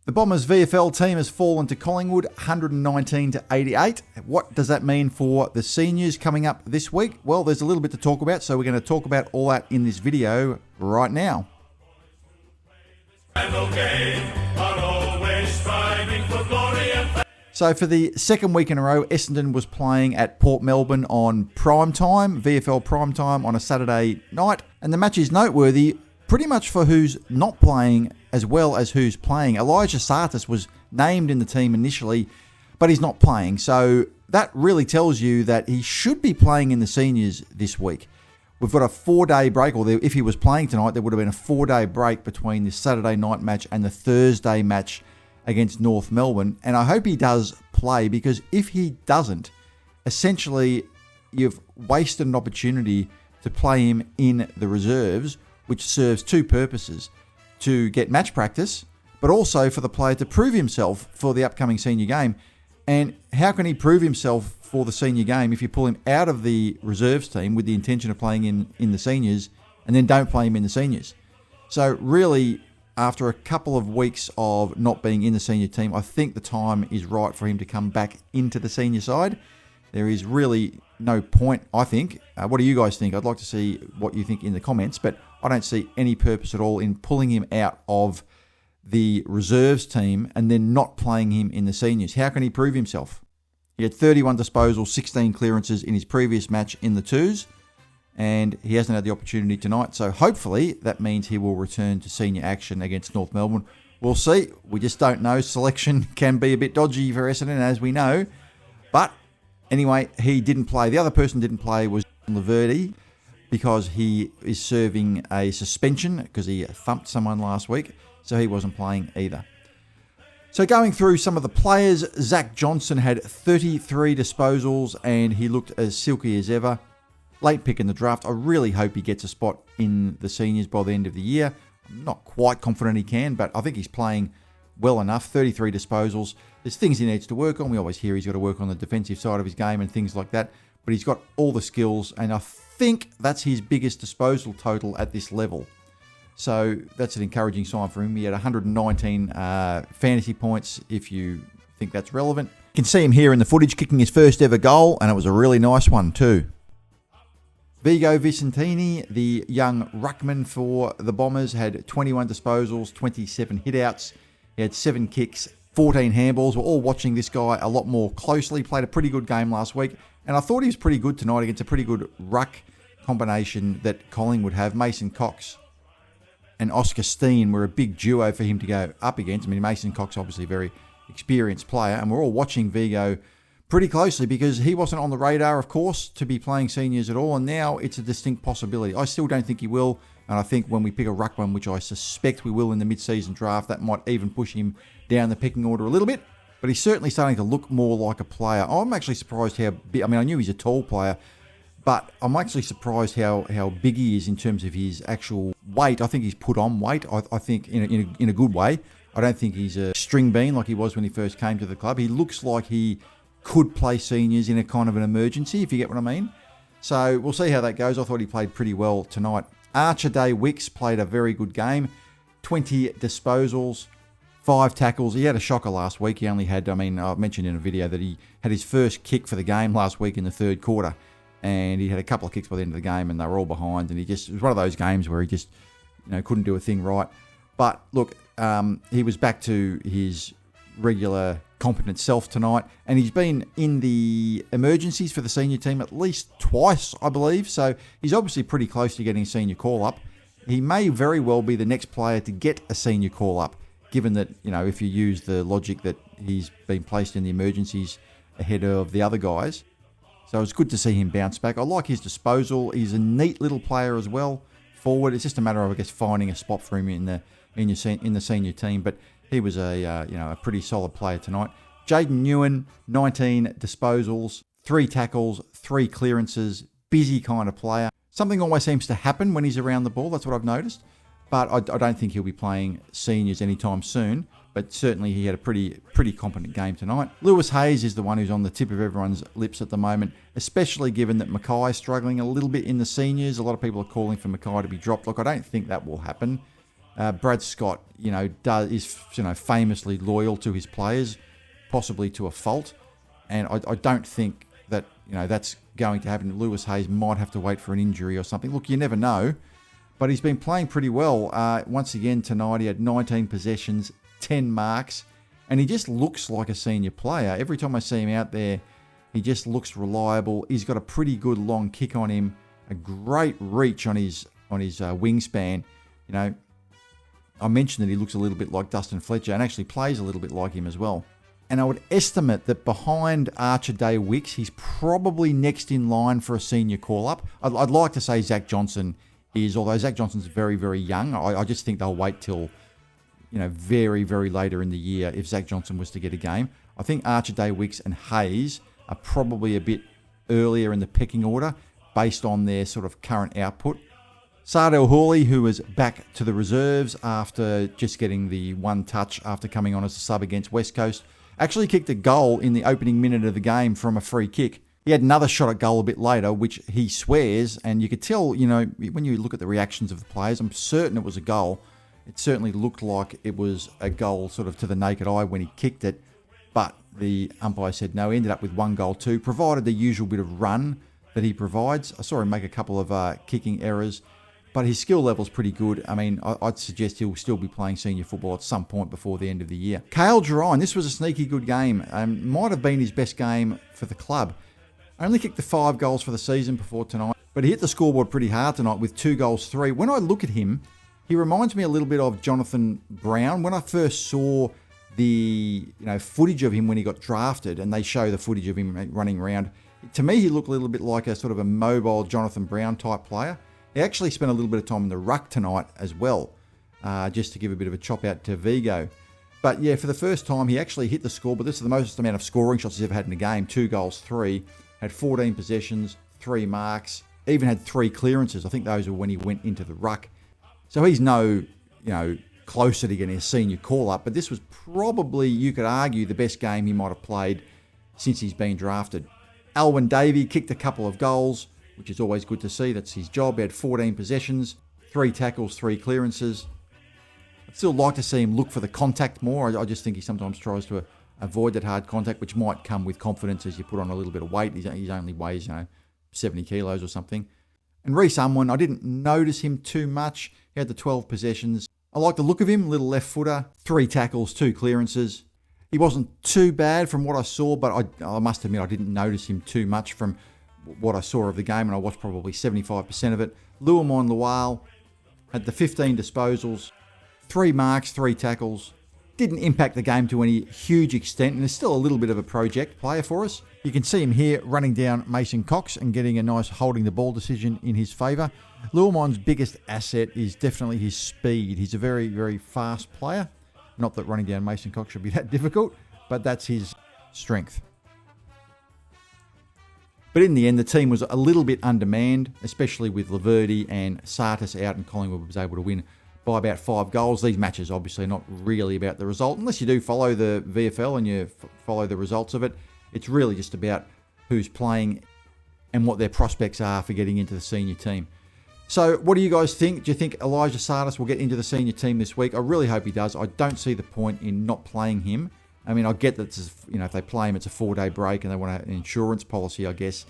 The Bombers VFL team has fallen to Collingwood 119 to 88. What does that mean for the seniors coming up this week? Well, there's a little bit to talk about, so we're going to talk about all that in this video right now. So for the second week in a row, Essendon was playing at Port Melbourne on prime time, VFL prime time on a Saturday night. And the match is noteworthy pretty much for who's not playing as well as who's playing. Elijah Tsatas was named in the team initially, but he's not playing. So that really tells you that he should be playing in the seniors this week. We've got a 4-day break, or if he was playing tonight, there would have been a 4-day break between the Saturday night match and the Thursday match against North Melbourne. And I hope he does play, because if he doesn't, essentially you've wasted an opportunity to play him in the reserves, which serves two purposes: to get match practice, but also for the player to prove himself for the upcoming senior game. And how can he prove himself for the senior game if you pull him out of the reserves team with the intention of playing in the seniors and then don't play him in the seniors? So really, after a couple of weeks of not being in the senior team, I think the time is right for him to come back into the senior side. There is really no point, I think. What do you guys think? I'd like to see what you think in the comments, but I don't see any purpose at all in pulling him out of the reserves team and then not playing him in the seniors. How can he prove himself? He had 31 disposals, 16 clearances in his previous match in the twos, and he hasn't had the opportunity tonight. So hopefully that means he will return to senior action against North Melbourne. We'll see. We just don't know. Selection can be a bit dodgy for Essendon, as we know. But anyway, he didn't play. The other person didn't play was Laverty, because he is serving a suspension because he thumped someone last week. So he wasn't playing either. So going through some of the players, Zak Johnson had 33 disposals and he looked as silky as ever. Late pick in the draft. I really hope he gets a spot in the seniors by the end of the year. I'm not quite confident he can, but I think he's playing well enough. 33 disposals. There's things he needs to work on. We always hear he's got to work on the defensive side of his game and things like that. But he's got all the skills, and I think that's his biggest disposal total at this level. So that's an encouraging sign for him. He had 119 fantasy points, if you think that's relevant. You can see him here in the footage kicking his first ever goal, and it was a really nice one too. Vigo Visentini, the young ruckman for the Bombers, had 21 disposals, 27 hitouts. He had 7 kicks, 14 handballs. We're all watching this guy a lot more closely. Played a pretty good game last week, and I thought he was pretty good tonight against a pretty good ruck combination that Collingwood have. Mason Cox and Oscar Steen were a big duo for him to go up against. I mean, Mason Cox, obviously a very experienced player, and we're all watching Vigo pretty closely because he wasn't on the radar, of course, to be playing seniors at all, and now it's a distinct possibility. I still don't think he will, and I think when we pick a ruckman, which I suspect we will in the mid-season draft, that might even push him down the pecking order a little bit, but he's certainly starting to look more like a player. I'm actually surprised how big, I knew he's a tall player, but I'm actually surprised how big he is in terms of his actual weight. I think he's put on weight, I think, in a good way. I don't think he's a string bean like he was when he first came to the club. He looks like he could play seniors in a kind of an emergency, if you get what I mean. So we'll see how that goes. I thought he played pretty well tonight. Archer Day Wicks played a very good game. 20 disposals, 5 tackles. He had a shocker last week. He only had, I mentioned in a video that he had his first kick for the game last week in the third quarter. And he had a couple of kicks by the end of the game and they were all behind. And it was one of those games where he just couldn't do a thing right. But look, he was back to his regular competent self tonight, and he's been in the emergencies for the senior team at least twice, I believe, so he's obviously pretty close to getting a senior call-up. He may very well be the next player to get a senior call-up, given that, if you use the logic that he's been placed in the emergencies ahead of the other guys. So it's good to see him bounce back. I like his disposal. He's a neat little player as well, forward. It's just a matter of, I guess, finding a spot for him in the senior team, but he was a pretty solid player tonight. Jaden Nguyen, 19 disposals, 3 tackles, 3 clearances, busy kind of player. Something always seems to happen when he's around the ball, that's what I've noticed. But I don't think he'll be playing seniors anytime soon. But certainly he had a pretty competent game tonight. Lewis Hayes is the one who's on the tip of everyone's lips at the moment, especially given that Mackay is struggling a little bit in the seniors. A lot of people are calling for Mackay to be dropped. Look, I don't think that will happen. Brad Scott, is famously loyal to his players, possibly to a fault, and I don't think that that's going to happen. Lewis Hayes might have to wait for an injury or something. Look, you never know, but he's been playing pretty well. Once again tonight, he had 19 possessions, 10 marks, and he just looks like a senior player. Every time I see him out there, he just looks reliable. He's got a pretty good long kick on him, a great reach on his wingspan. I mentioned that he looks a little bit like Dustin Fletcher and actually plays a little bit like him as well. And I would estimate that behind Archer Day Wicks, he's probably next in line for a senior call-up. I'd like to say Zak Johnson is, although Zak Johnson's very, very young. I just think they'll wait till, very, very later in the year if Zak Johnson was to get a game. I think Archer Day Wicks and Hayes are probably a bit earlier in the pecking order based on their sort of current output. Sardell Hawley, who was back to the reserves after just getting the one touch after coming on as a sub against West Coast, actually kicked a goal in the opening minute of the game from a free kick. He had another shot at goal a bit later, which he swears, and you could tell, when you look at the reactions of the players, I'm certain it was a goal. It certainly looked like it was a goal sort of to the naked eye when he kicked it, but the umpire said no. He ended up with 1 goal too, provided the usual bit of run that he provides. I saw him make a couple of kicking errors, but his skill level's pretty good. I mean, I'd suggest he'll still be playing senior football at some point before the end of the year. Cale Gerine, this was a sneaky good game. Might have been his best game for the club. Only kicked the 5 goals for the season before tonight, but he hit the scoreboard pretty hard tonight with 2 goals, 3. When I look at him, he reminds me a little bit of Jonathan Brown. When I first saw the footage of him when he got drafted, and they show the footage of him running around, to me he looked a little bit like a sort of a mobile Jonathan Brown type player. He actually spent a little bit of time in the ruck tonight as well, just to give a bit of a chop out to Vigo. But yeah, for the first time, he actually hit the score, but this is the most amount of scoring shots he's ever had in a game. 2 goals, 3. Had 14 possessions, 3 marks, even had 3 clearances. I think those were when he went into the ruck. So he's closer to getting a senior call-up, but this was probably, you could argue, the best game he might have played since he's been drafted. Alwyn Davey kicked a couple of goals, which is always good to see. That's his job. He had 14 possessions, 3 tackles, 3 clearances. I'd still like to see him look for the contact more. I just think he sometimes tries to avoid that hard contact, which might come with confidence as you put on a little bit of weight. He only weighs 70 kilos or something. And Reece Unwin, I didn't notice him too much. He had the 12 possessions. I like the look of him, little left footer, 3 tackles, 2 clearances. He wasn't too bad from what I saw, but I must admit I didn't notice him too much from what I saw of the game, and I watched probably 75% of it. Luamon Lual had the 15 disposals, 3 marks, 3 tackles. Didn't impact the game to any huge extent, and is still a little bit of a project player for us. You can see him here running down Mason Cox and getting a nice holding the ball decision in his favour. Luamon's biggest asset is definitely his speed. He's a very, very fast player. Not that running down Mason Cox should be that difficult, but that's his strength. But in the end, the team was a little bit undermanned, especially with Laverty and Tsatas out, and Collingwood was able to win by about 5 goals. These matches obviously are not really about the result, unless you do follow the VFL and you follow the results of it. It's really just about who's playing and what their prospects are for getting into the senior team. So what do you guys think? Do you think Elijah Tsatas will get into the senior team this week? I really hope he does. I don't see the point in not playing him. I mean, I get that if they play him, it's a 4-day break and they want an insurance policy, I guess.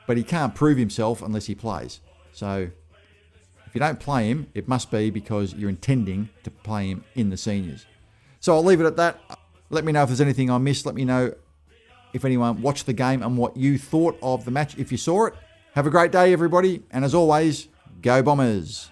But he can't prove himself unless he plays. So if you don't play him, it must be because you're intending to play him in the seniors. So I'll leave it at that. Let me know if there's anything I missed. Let me know if anyone watched the game and what you thought of the match if you saw it. Have a great day, everybody. And as always, go Bombers.